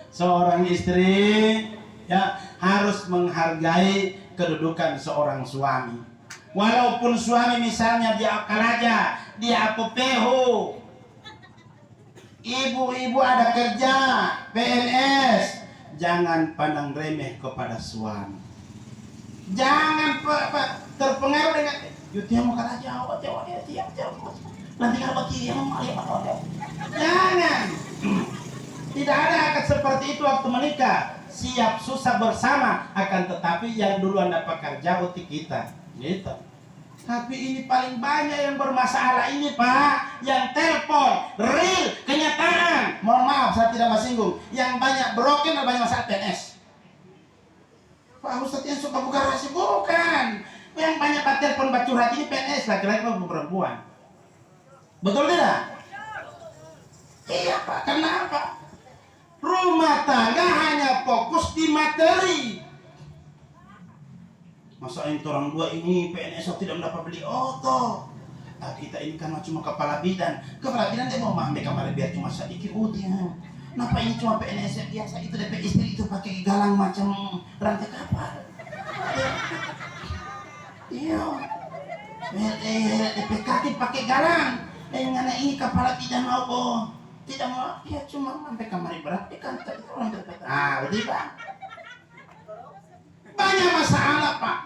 Seorang istri ya harus menghargai kedudukan seorang suami. Walaupun suami misalnya dia akalaja, dia apopeho. Ibu-ibu ada kerja, PNS, jangan pandang remeh kepada suami. Jangan terpengaruh dengan dia mau kalah jawab dia nanti kalau dia mau jangan. Tidak ada akad seperti itu waktu menikah. Siap susah bersama, akan tetapi yang duluan dapat kerja uti kita gitu. Tapi ini paling banyak yang bermasalah ini Pak, yang telepon, real, kenyataan. Mohon maaf saya tidak menyinggung. Yang banyak broken dan banyak masalah PNS. Pak Ustadz yang suka buka rahasia bukan. Yang banyak telepon curhat ini PNS, laki-laki maupun perempuan. Betul tidak? Iya Pak, kenapa? Rumah tangga hanya fokus di materi. Masa ini orang dua ini PNS tidak mendapat beli oto. Nah, kita ini kan cuma kepala bidan. Kepala bidan dia mau ambil kamar biar cuma sedikit utia. Kenapa ini cuma PNS biasa itu DP istri itu pakai galang macam rantai kapal. Iya. DP kaki pakai galang. Dengan ini kepala bidan mau tidak mau ya cuma sampai kamar berapa kan itu orang terpeta. Ah, betul Pak. Banyak masalah Pak.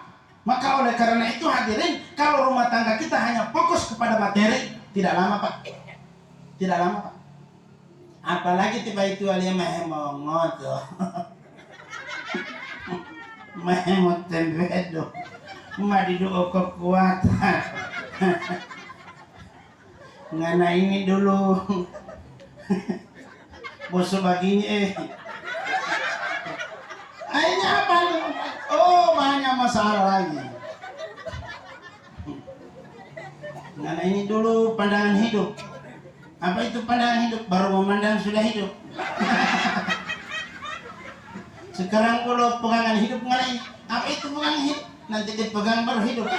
Maka oleh karena itu hadirin, kalau rumah tangga kita hanya fokus kepada materi, tidak lama Pak. Tidak lama Pak. Apalagi tiba itu alia mehemongot tuh. Mehemot tembedo. Madidu kekuatan. Ngana ini dulu. Bosok baginya akhirnya apa lu? Oh banyak masalah lagi. Nah ini dulu pandangan hidup. Apa itu pandangan hidup? Baru memandang sudah hidup. Sekarang kalau pegangan hidup ngalai. Apa itu pegangan hidup? Nanti dipegang baru hidup.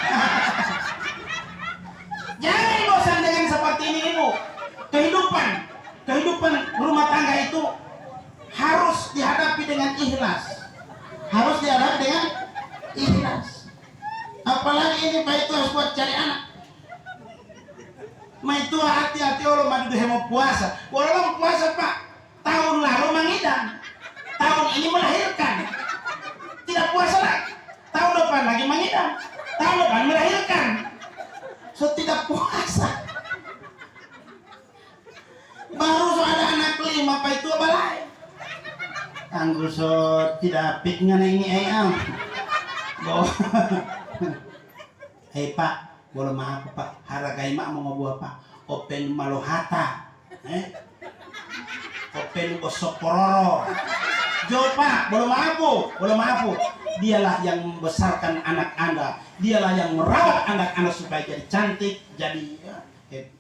Jangan bosan dengan seperti ini Ibu. Kehidupan rumah tangga itu harus dihadapi dengan ikhlas. Harus dihadapi dengan ikhlas. Apalagi ini Pak itu harus buat cari anak. Ma itu hati-hati Allah madu hemo puasa. Walau puasa Pak, tahun lalu mengidam. Tahun ini melahirkan. Tidak puasa lagi. Tahun depan lagi mengidam. Tahun depan melahirkan. So tidak puasa. Baru so ada anak 5 Pak itu apa lain? Tangguh so tidak pik ngana ini ayam. Bawa. Hei Pak, boleh maaf Pak. Haragai mak mau ngobrol Pak. Open malohata. Open gosok pororo. Jo Pak, boleh maaf Bu. Boleh maaf Bu. Dialah yang membesarkan anak Anda. Dialah yang merawat anak Anda supaya jadi cantik, jadi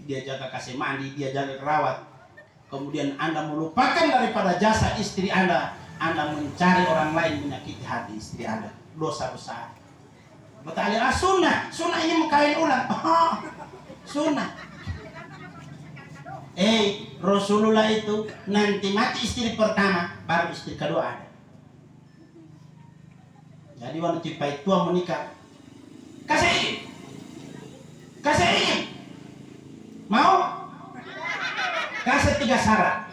dia jaga kasih mandi, dia jaga rawat. Kemudian Anda melupakan daripada jasa istri Anda mencari orang lain menyakiti hati istri Anda. Dosa besar. Betul ya, sunnah ini mengkawin ulang. Sunnah. Rasulullah itu nanti mati istri pertama, baru istri kedua ada. Jadi wanita itu menikah. Kasih ingin. Mau? Kasih 3 syarat.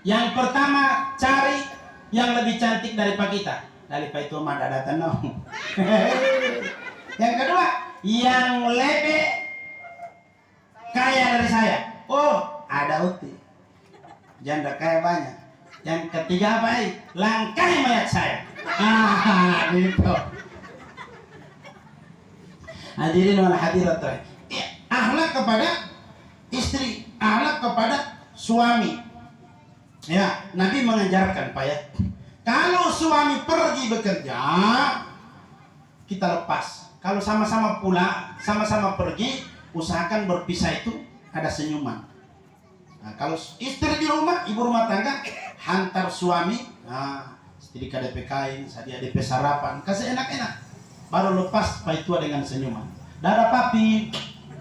Yang pertama, cari yang lebih cantik daripada kita. Daripada itu mah ada tenang. Yang kedua, yang lebih kaya dari saya. Oh, ada uti. Janda kaya banyak. Yang ketiga apa? Langkai mayat saya. Gitu. Hadirin wal hadirat. Akhlak kepada istri, akhlak kepada suami. Ya, Nabi mengajarkan Pak ya. Kalau suami pergi bekerja, kita lepas. Kalau sama-sama pulang, sama-sama pergi, usahakan berpisah itu ada senyuman. Nah, kalau istri di rumah, ibu rumah tangga, hantar suami, istri KDP kain, sadia DP sarapan, kasih enak-enak. Baru lepas Pak itu dengan senyuman. Dadah papi.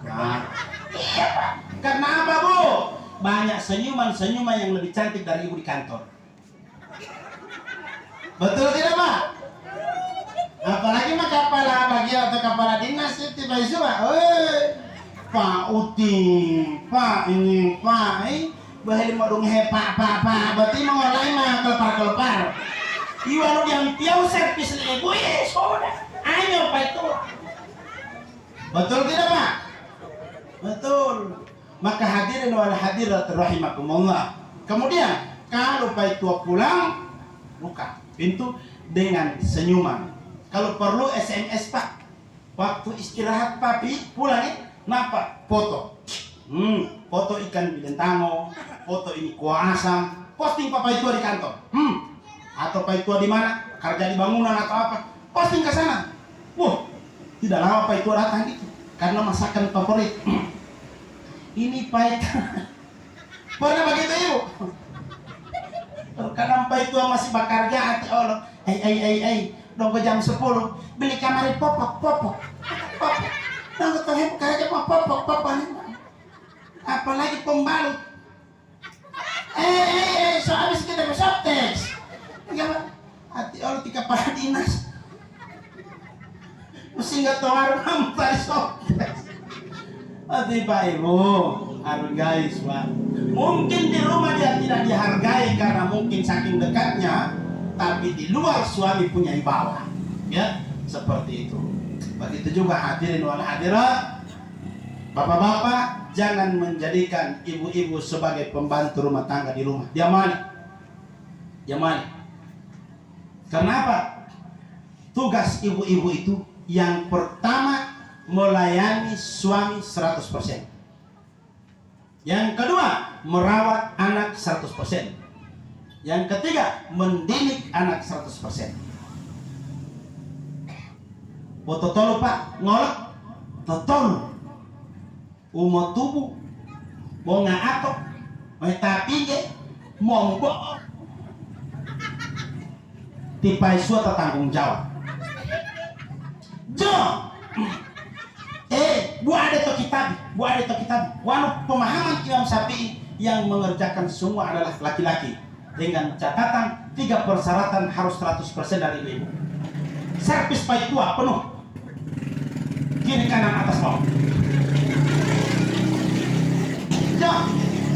Nah, iya Pak. Karena apa, Bu? Banyak senyuman-senyuman yang lebih cantik dari ibu di kantor. Betul tidak, Pak? Apalagi mah kepala bagian atau kepala dinas itu isu, Pak. Pak Uting, Pak ini, Pak ini, bahaya mau dong pak, berarti mengolai mah kelepar. Iwalu yang tiaw servis ibu, sudah, ayo Pak itu. Betul tidak, Pak? Betul. Maka hadirin wal hadirat rahimakumullah. Kemudian kalau Pak itu pulang, buka pintu dengan senyuman. Kalau perlu SMS, Pak. Waktu istirahat papi pulang napa? Foto. Foto ikan bilentango, foto ini kuah asam, posting Papa itu di kantor. Atau Pak itu di mana? Kerja di bangunan atau apa? Posting ke sana. Wah, tidak lama Pak itu datang gitu. Karena masakan favorit. Ini Pak itu. Pernah begitu, Ibu? Karena Pak itu masih bekerja hati Allah. Nunggu jam 10 beli kamar popok. Nunggu tuh kerja mau popok. Apalagi pembalut. So habis kita besok teks. Hati Allah tiga para dinas. Mesti nggak tahu harus tadi sopteks. Hati Pak Ibu, hargai Pak. Mungkin di rumah dia tidak dihargai karena mungkin saking dekatnya. Tapi di luar suami punya wibawa, ya seperti itu. Begitu juga hadirin wal hadirat, bapak-bapak jangan menjadikan ibu-ibu sebagai pembantu rumah tangga di rumah. Dia mani. Kenapa? Tugas ibu-ibu itu yang pertama melayani suami 100%. Yang kedua merawat anak 100%. Yang ketiga, mendidik anak 100%. Totolo Pak, ngolok, totolo. Umo tubuh, mau ngaatok, mau tapige, monggo. Tipai suatu tanggung jawab. Buat ada kitab. Wanu pemahaman Imam Syafi'i yang mengerjakan semua adalah laki-laki. Dengan catatan 3 persyaratan harus 100% dari ibu. Servis Pak tua penuh. Kiri kanan atas bawah.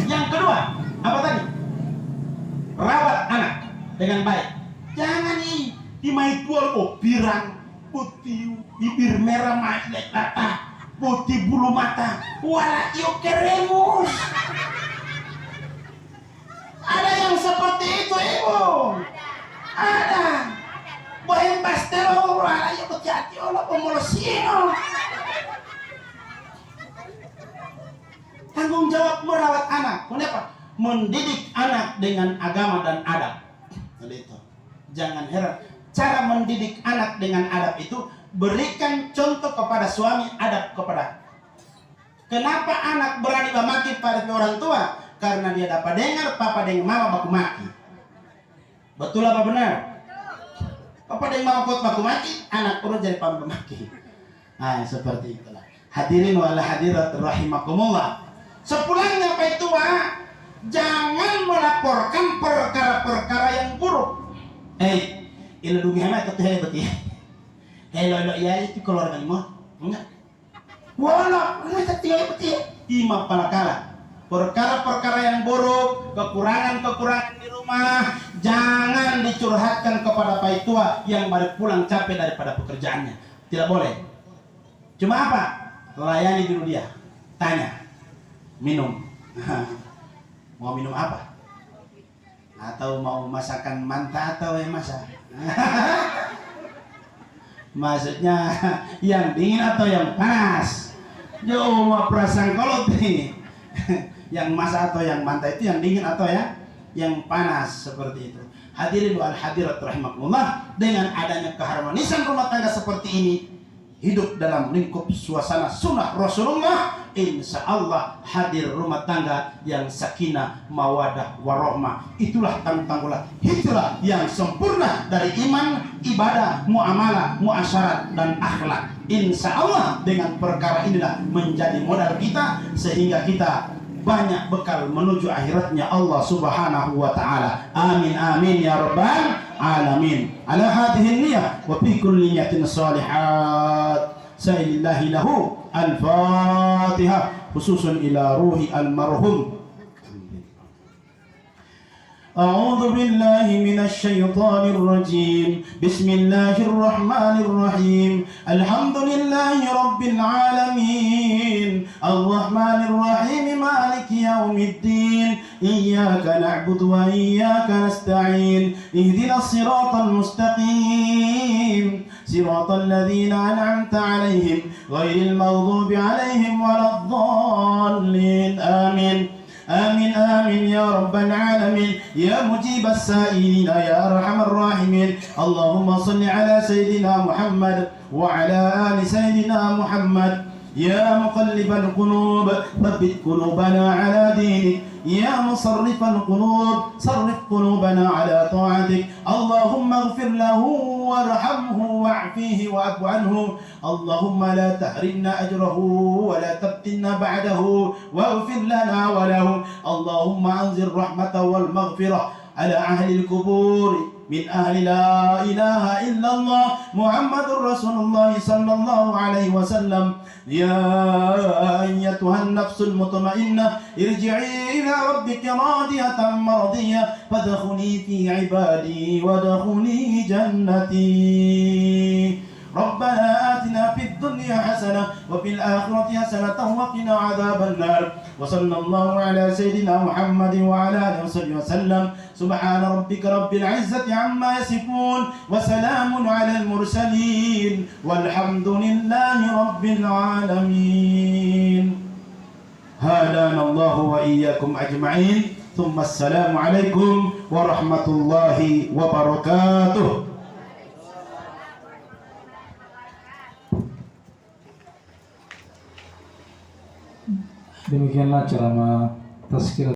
Yang kedua, apa tadi? Rawat anak dengan baik. Jangan di mai tua pirang putih, bibir merah mailek mata, putih bulu mata. Wala iyo keremus. Ada yang seperti itu, Ibu. Ada. Bohem pastero, ayo kejati Allah pemolosino. Tanggung jawab merawat anak. Kenapa? Mendidik anak dengan agama dan adab. Itu. Jangan heran. Cara mendidik anak dengan adab itu berikan contoh kepada suami, adab kepada. Kenapa anak berani memaki pada orang tua? Karena dia dapat dengar papa dengan mama baku maki. Betul apa benar? Papa dengan mama pot baku maki, anak perlu jadi papa maki. Nah, seperti itulah. Hadirin wal hadirat rahimakumullah. Sepulangnya Pak tua, jangan melaporkan perkara-perkara yang buruk. Ilo dugi hemat atau hebat ya? Lo ya itu keluarga lima, enggak? Wala, enggak tinggal betul. Ima palakala. Perkara-perkara yang buruk, kekurangan-kekurangan di rumah, jangan dicurhatkan kepada Pak tua yang baru pulang capek daripada pekerjaannya. Tidak boleh. Cuma apa? Layani dulu dia. Tanya. Minum. Mau minum apa? Atau mau masakan manta atau yang masak? Maksudnya yang dingin atau yang panas? Jauh mau perasaan kolot nih. Yang masak atau yang manta itu yang dingin atau yang panas, seperti itu. Hadirin wal hadirat rahimakumullah, dengan adanya keharmonisan rumah tangga seperti ini, hidup dalam lingkup suasana sunnah Rasulullah, insya Allah hadir rumah tangga yang sakinah, mawadah, warohmah. Itulah tanggung-tanggulan hijrah yang sempurna dari iman, ibadah, muamalah, muasyarat, dan akhlak. Insya Allah dengan perkara inilah menjadi modal kita sehingga kita banyak bekal menuju akhiratnya Allah Subhanahu wa taala. Amin amin ya rabbal alamin. Ala hadhihi niyyah wa fi kulli niyyatin shalihat. Sa'ilillahi lahu al-Fatihah khususun ila ruhi al-marhum. أعوذ بالله من الشيطان الرجيم بسم الله الرحمن الرحيم الحمد لله رب العالمين الرحمن الرحيم مالك يوم الدين إياك نعبد وإياك نستعين اهدنا الصراط المستقيم صراط الذين أنعمت عليهم غير المغضوب عليهم ولا الضالين آمين آمين آمين يا رب العالمين يا مجيب السائلين يا أرحم الراحمين اللهم صل على سيدنا محمد وعلى آل سيدنا محمد يا مقلب القلوب ثبت قلوبنا على دينك يا مصرف القلوب صرف قلوبنا على طاعتك اللهم اغفر له وارحمه واعفيه واعف عنه اللهم لا تحرمنا أجره ولا تفتنا بعده واغفر لنا وله اللهم أنزل الرحمة والمغفرة على أهل القبور من أهل لا إله إلا الله محمد رسول الله صلى الله عليه وسلم يا أيتها النفس المطمئنة ارجعي إلى ربك راضية مرضية فادخلي في عبادي وادخلي جنتي ربنا آتنا في الدنيا حسنة وفي الآخرة حسنة وقنا عذاب النار وصلى الله على سيدنا محمد وعلى آله وصحبه وسلم سبحان ربك رب العزة عما يصفون وسلام على المرسلين والحمد لله رب العالمين هدانا الله وإياكم أجمعين ثم السلام عليكم ورحمة الله وبركاته. Demikianlah ceramah tazkirah